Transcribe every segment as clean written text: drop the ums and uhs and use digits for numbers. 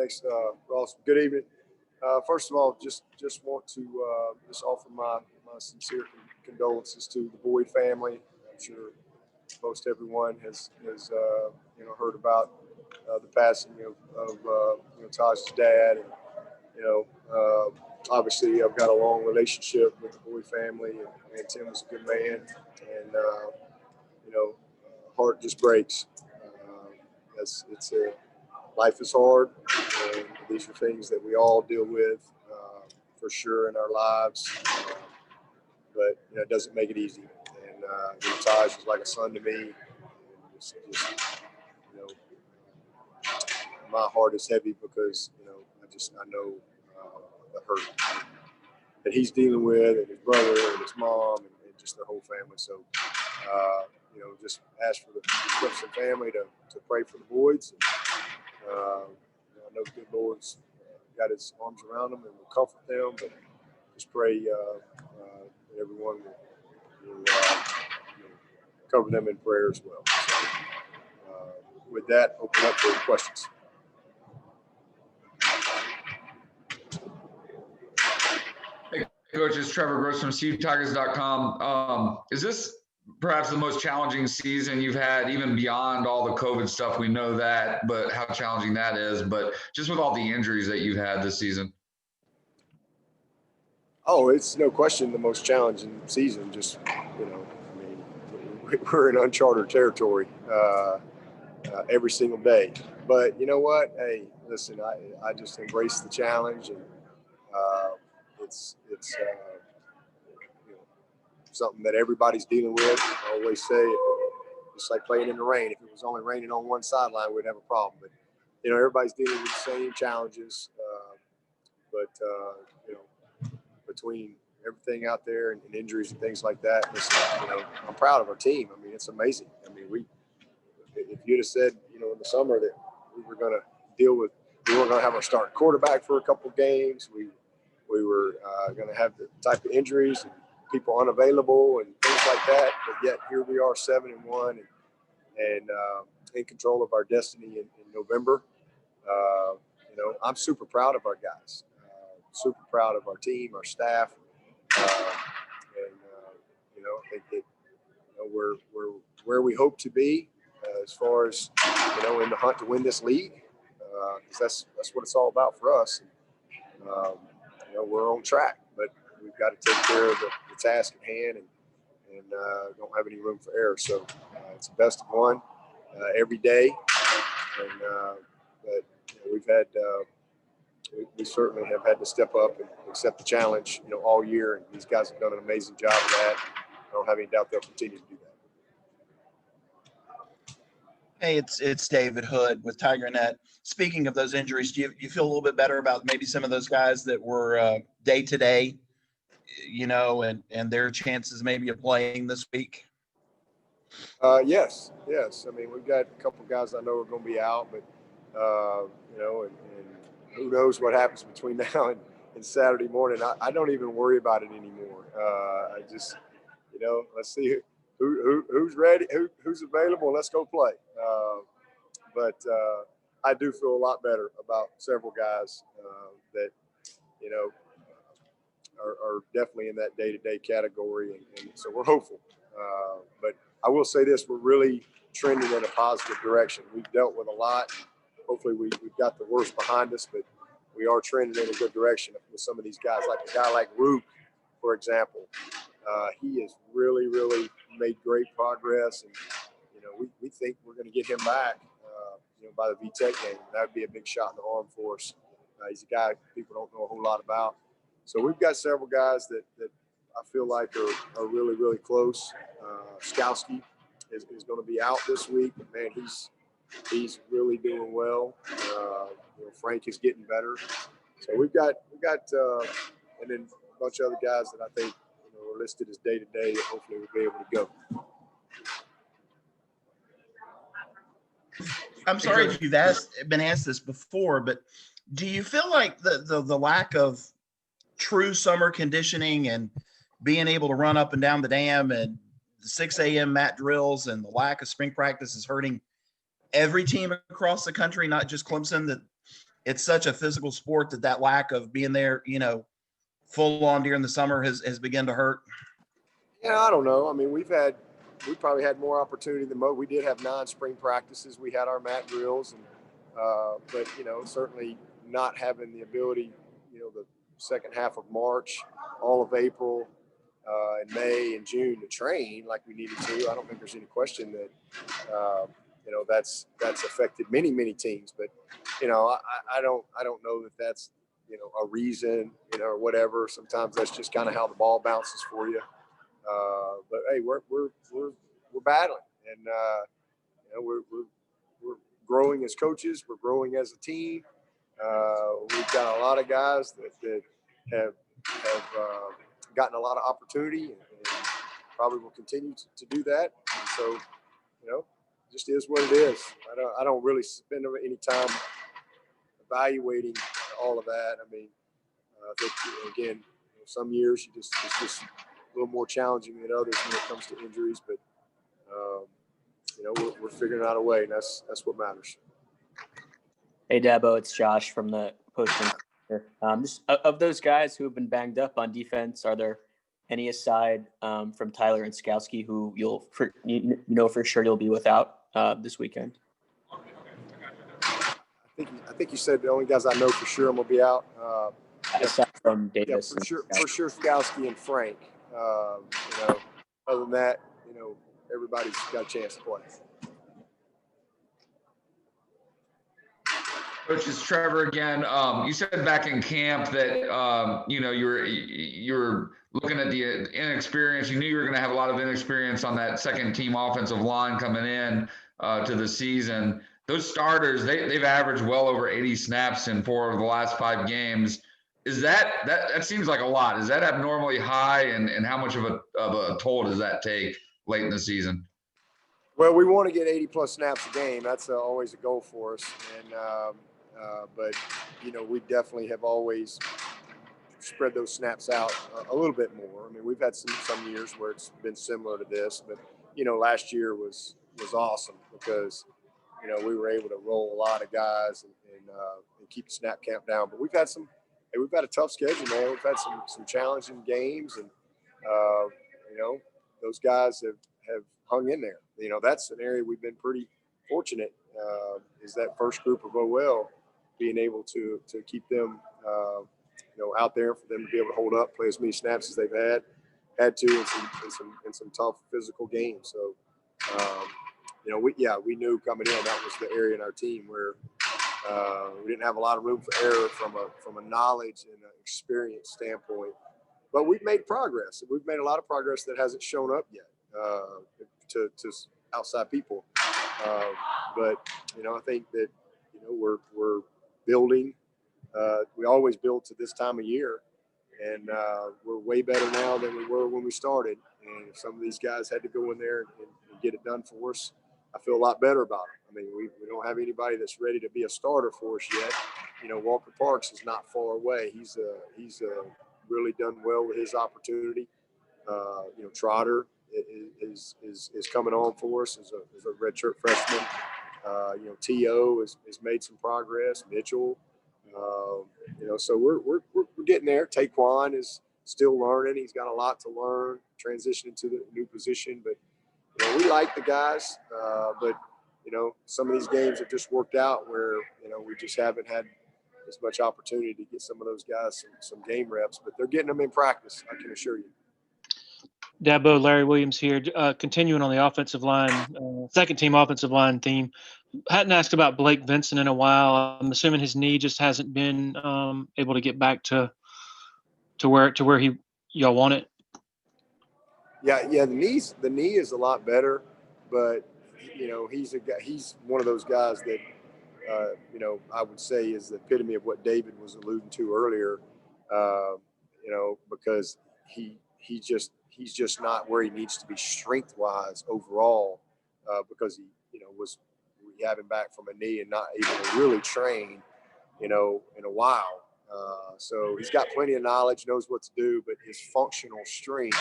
Thanks, Ross. Good evening. First of all, just want to just offer my sincere condolences to the Boyd family. I'm sure most everyone has heard about the passing of Taj's dad, and obviously I've got a long relationship with the Boyd family, and Tim was a good man, and heart just breaks. Life is hard, and these are things that we all deal with for sure in our lives, but it doesn't make it easy. And Taj was like a son to me. And just my heart is heavy because I know the hurt that he's dealing with, and his brother and his mom and just their whole family. So just ask for the Clemson family to pray for the Boyds. I know the good Lord's got his arms around them and will comfort them, but just pray that everyone will cover them in prayer as well. So, with that, open up for questions. Hey, Coach, it's Trevor Gross from CTigers.com. Is this perhaps the most challenging season you've had, even beyond all the COVID stuff? We know that, but how challenging that is, but just with all the injuries that you've had this season. Oh, it's no question the most challenging season. Just, we're in uncharted territory every single day. But you know what? Hey, listen, I just embrace the challenge, and it's something that everybody's dealing with. I always say, just like playing in the rain. If it was only raining on one sideline, we'd have a problem. But everybody's dealing with the same challenges. Between everything out there and injuries and things like that, listen, I'm proud of our team. I mean, it's amazing. I mean, if you'd have said, in the summer that we were going to we weren't going to have our starting quarterback for a couple of games. We were going to have the type of injuries and people unavailable and things like that. But yet here we are, 7-1, and in control of our destiny in November. I'm super proud of our guys. Super proud of our team, our staff, and I think that we're where we hope to be as far as in the hunt to win this league, because that's what it's all about for us. And, we're on track, but we've got to take care of the task at hand and don't have any room for error. So it's the best of one every day, and but we've had. We certainly have had to step up and accept the challenge, all year. And these guys have done an amazing job of that. I don't have any doubt they'll continue to do that. Hey, it's David Hood with TigerNet. Speaking of those injuries, do you feel a little bit better about maybe some of those guys that were day to day, and their chances maybe of playing this week? Yes. I mean, we've got a couple of guys I know are going to be out, but and who knows what happens between now and Saturday morning. I don't even worry about it anymore. I just, let's see who's ready, who's available. Let's go play. But I do feel a lot better about several guys that, are definitely in that day-to-day category. And so we're hopeful. But I will say this, we're really trending in a positive direction. We've dealt with a lot. Hopefully we've got the worst behind us, but we are trending in a good direction with some of these guys. Like a guy like Rook, for example, he has really, really made great progress, and we think we're going to get him back, by the VTech game. That would be a big shot in the arm for us. He's a guy people don't know a whole lot about. So we've got several guys that I feel like are really, really close. Skowski is going to be out this week, but man, he's really doing well. Frank is getting better. So we've got, and then a bunch of other guys that I think are listed as day to day. Hopefully we'll be able to go. I'm sorry if you've been asked this before, but do you feel like the lack of true summer conditioning and being able to run up and down the dam and the 6 a.m. mat drills and the lack of spring practice is hurting every team across the country, not just Clemson, that it's such a physical sport that lack of being there, full on during the summer has begun to hurt? Yeah, I don't know. I mean, we probably had more opportunity than most. We did have non-spring practices. We had our mat drills, but certainly not having the ability, the second half of March, all of April, and May and June to train like we needed to. I don't think there's any question that that's affected many teams. But I don't know that that's a reason or whatever. Sometimes that's just kind of how the ball bounces for you. But hey, we're battling, and we're growing as coaches. We're growing as a team. We've got a lot of guys that have gotten a lot of opportunity, and probably will continue to do that. And so, just is what it is. I don't really spend any time evaluating all of that. I mean, I think again, some years it's just a little more challenging than others when it comes to injuries, but we're figuring out a way, and that's what matters. Hey, Dabo, it's Josh from the Postman. Just of those guys who have been banged up on defense, are there any aside from Tyler and Skowski who for sure you'll be without this weekend? I think you said the only guys I know for sure I'm gonna be out. Aside from Davis, for sure, Skowski and Frank. Other than that, everybody's got a chance to play. Coach, it's Trevor again. You said back in camp that you were looking at the inexperience. You knew you were going to have a lot of inexperience on that second team offensive line coming in to the season. Those starters, they've averaged well over 80 snaps in 4 of the last 5 games. Is that seems like a lot? Is that abnormally high? And how much of a toll does that take late in the season? Well, we want to get 80 plus snaps a game. That's always a goal for us. And but we definitely have always spread those snaps out a little bit more. I mean, we've had some years where it's been similar to this, but last year was awesome because we were able to roll a lot of guys and keep the snap count down. But we've had a tough schedule, man. We've had some challenging games, and those guys have hung in there. That's an area we've been pretty fortunate. Is that first group of OL being able to keep them out there for them to be able to hold up, play as many snaps as they've had to in some tough physical games. So we knew coming in that was the area in our team where we didn't have a lot of room for error from a knowledge and an experience standpoint. But we've made progress. We've made a lot of progress that hasn't shown up yet to outside people. But I think that we're building. We always build to this time of year, and we're way better now than we were when we started. And if some of these guys had to go in there and get it done for us, I feel a lot better about it. I mean, we don't have anybody that's ready to be a starter for us yet. Walker Parks is not far away. He's really done well with his opportunity. Trotter is coming on for us as a redshirt freshman. T.O. has made some progress. Mitchell. So we're getting there. Taquan is still learning. He's got a lot to learn, transitioning to the new position. But we like the guys. But some of these games have just worked out where we just haven't had as much opportunity to get some of those guys some game reps. But they're getting them in practice, I can assure you. Dabo, Larry Williams here. Continuing on the offensive line, second team offensive line theme. Hadn't asked about Blake Vincent in a while. I'm assuming his knee just hasn't been able to get back to where y'all want it. Yeah. The knee is a lot better, but he's one of those guys that I would say is the epitome of what David was alluding to earlier. Because he's just not where he needs to be strength wise overall, because we have him back from a knee and not able to really train, in a while. So he's got plenty of knowledge, knows what to do, but his functional strength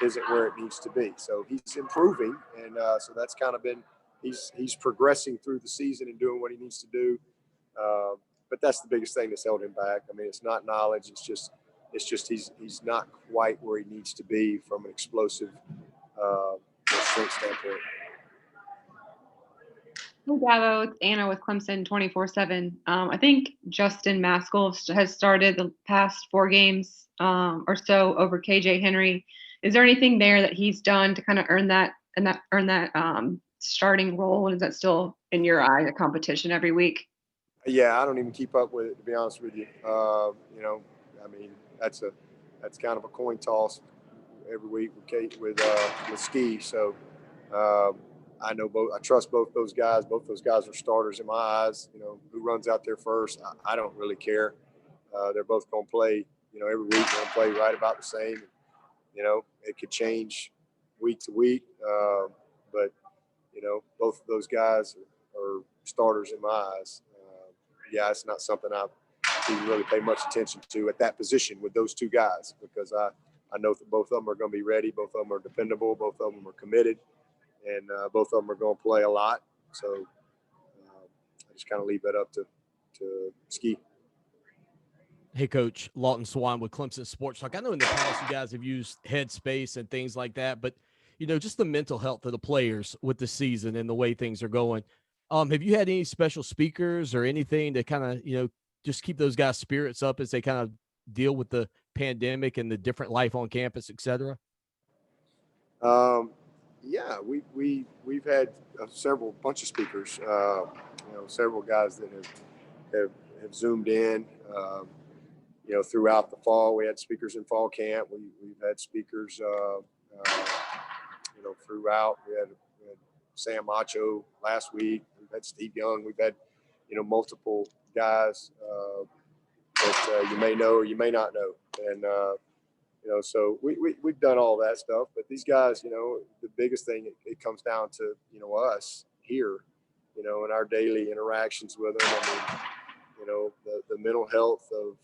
isn't where it needs to be. So he's improving, and so that's kind of been he's progressing through the season and doing what he needs to do. but that's the biggest thing that's held him back. I mean, it's not knowledge. It's just he's not quite where he needs to be from an explosive strength standpoint. Hey, Dabo, it's Anna with Clemson 24/7. I think Justin Maskell has started the past 4 games or so over KJ Henry. Is there anything there that he's done to kind of earn that starting role? And is that still, in your eye, a competition every week? Yeah, I don't even keep up with it, to be honest with you. You know, I mean, that's kind of a coin toss every week with Ski. So I know both. I trust both those guys. Both those guys are starters in my eyes. You know, who runs out there first, I don't really care. They're both going to play. You know, every week they're going to play right about the same. You know, it could change week to week, but you know, both of those guys are starters in my eyes. Yeah, it's not something I didn't really pay much attention to at that position with those 2 guys, because I know that both of them are going to be ready. Both of them are dependable. Both of them are committed, and both of them are going to play a lot. So I just kind of leave that up to Ski. Hey, Coach, Lawton Swan with Clemson Sports Talk. I know in the past you guys have used Headspace and things like that, but, you know, just the mental health of the players with the season and the way things are going. Have you had any special speakers or anything to kind of, you know, just keep those guys' spirits up as they kind of deal with the pandemic and the different life on campus, et cetera? Yeah, we've had several bunch of speakers. You know, several guys that have zoomed in. You know, throughout the fall, we had speakers in fall camp. We've had speakers, you know, throughout. We had Sam Macho last week. We've had Steve Young. We've had, you know, multiple guys that you may know or you may not know. And, you know, so we've done all that stuff. But these guys, you know, the biggest thing, it comes down to, you know, us here, you know, in our daily interactions with them. I mean, you know, the mental health of,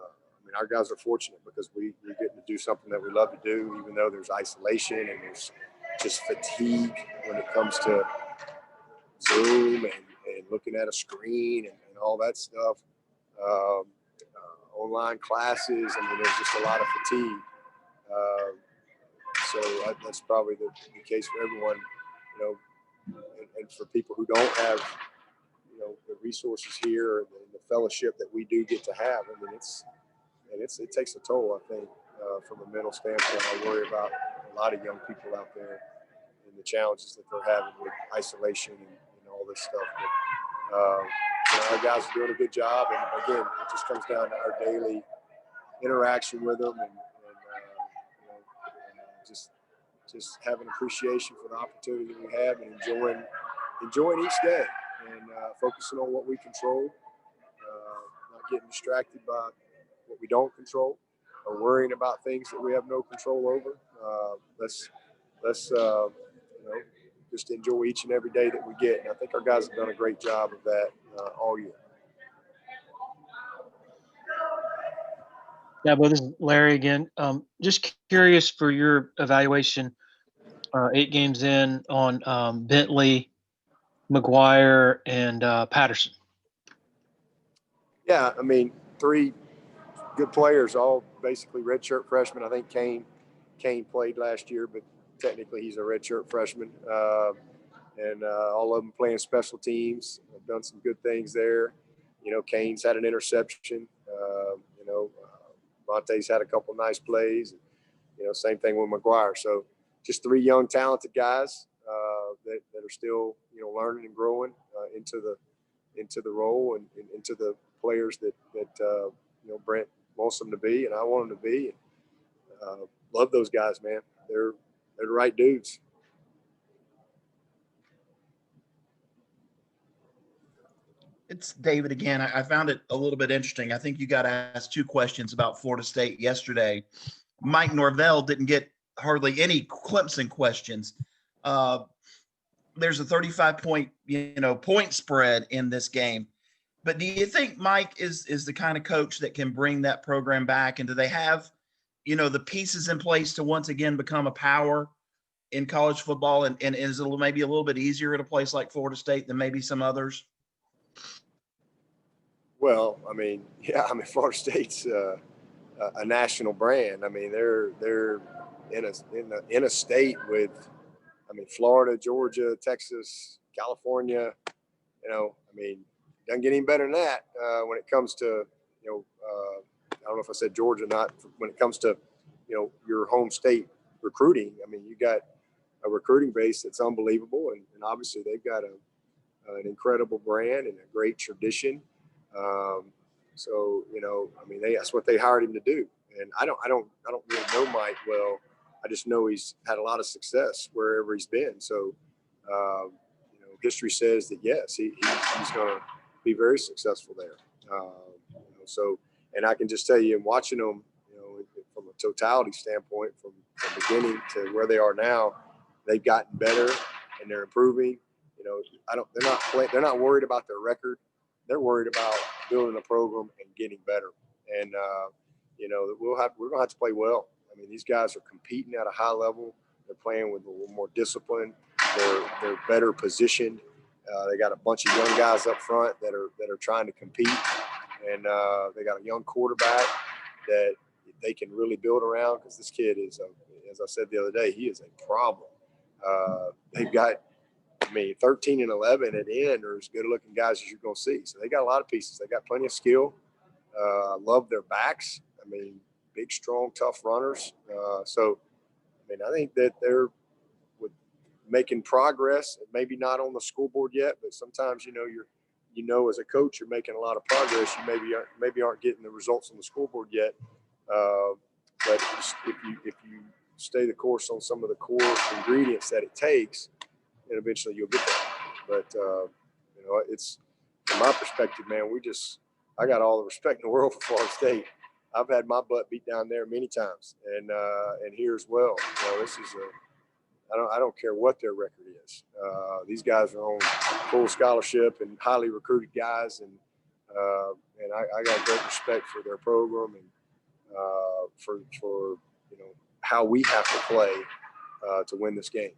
I mean, our guys are fortunate because we get to do something that we love to do, even though there's isolation and there's just fatigue when it comes to Zoom and looking at a screen and all that stuff. Online classes, I mean, there's just a lot of fatigue. So that's probably the case for everyone, you know, and for people who don't have, you know, the resources here and the fellowship that we do get to have. I mean, it takes a toll, I think, from a mental standpoint. I worry about a lot of young people out there and the challenges that they're having with isolation and all this stuff. But, you know, our guys are doing a good job. And again, it just comes down to our daily interaction with them and you know, just having appreciation for the opportunity we have and enjoying each day and focusing on what we control, not getting distracted by what we don't control or worrying about things that we have no control over. Let's you know, just enjoy each and every day that we get. And I think our guys have done a great job of that all year. Yeah, but this is Larry again. Just curious for your evaluation, 8 games in on Bentley, McGuire, and Patterson. Yeah, I mean, 3 good players, all basically redshirt freshmen. I think Kane played last year, but technically he's a redshirt freshman. And all of them playing special teams. Have done some good things there. You know, Kane's had an interception. You know, Monte's had a couple nice plays. You know, same thing with McGuire. So just 3 young, talented guys that are still, you know, learning and growing into the role and into the players that you know, Brent wants them to be and I want them to be. Love those guys, man. They're the right dudes. It's David again. I found it a little bit interesting. I think you got asked 2 questions about Florida State yesterday. Mike Norvell didn't get hardly any Clemson questions. There's a 35-point, you know, point spread in this game. But do you think Mike is the kind of coach that can bring that program back? And do they have, you know, the pieces in place to once again become a power in college football? And is it maybe a little bit easier at a place like Florida State than maybe some others? Well, I mean, yeah, I mean, Florida State's a national brand. I mean, they're in a state with, I mean, Florida, Georgia, Texas, California. You know, I mean, doesn't get any better than that when it comes to, you know, I don't know if I said Georgia or not. When it comes to, you know, your home state recruiting, I mean, you got a recruiting base that's unbelievable, and obviously they've got an incredible brand and a great tradition. So you know, I mean, that's what they hired him to do. And I don't really know Mike well. I just know he's had a lot of success wherever he's been. So, you know, history says that yes, he's going to be very successful there. You know, so, and I can just tell you, in watching them, you know, from a totality standpoint, from beginning to where they are now, they've gotten better and they're improving. You know, they're not worried about their record. They're worried about building a program and getting better. And you know, we're going to have to play well. I mean, these guys are competing at a high level. They're playing with a little more discipline. They're better positioned. They got a bunch of young guys up front that are trying to compete, and they got a young quarterback that they can really build around, because this kid is, as I said the other day, he is a problem. They've got, I mean, 13 and 11 at the end are as good looking guys as you're going to see. So they got a lot of pieces. They got plenty of skill. Love their backs. I mean, big, strong, tough runners. So, I mean, I think that they're making progress. Maybe not on the scoreboard yet, but sometimes, you know, as a coach, you're making a lot of progress. You maybe aren't getting the results on the scoreboard yet. But if you stay the course on some of the core ingredients that it takes, then eventually you'll get there. But you know, it's, from my perspective, man, I got all the respect in the world for Florida State. I've had my butt beat down there many times, and here as well. You know, this is I don't care what their record is. These guys are on full scholarship and highly recruited guys, and I got great respect for their program and for you know, how we have to play to win this game.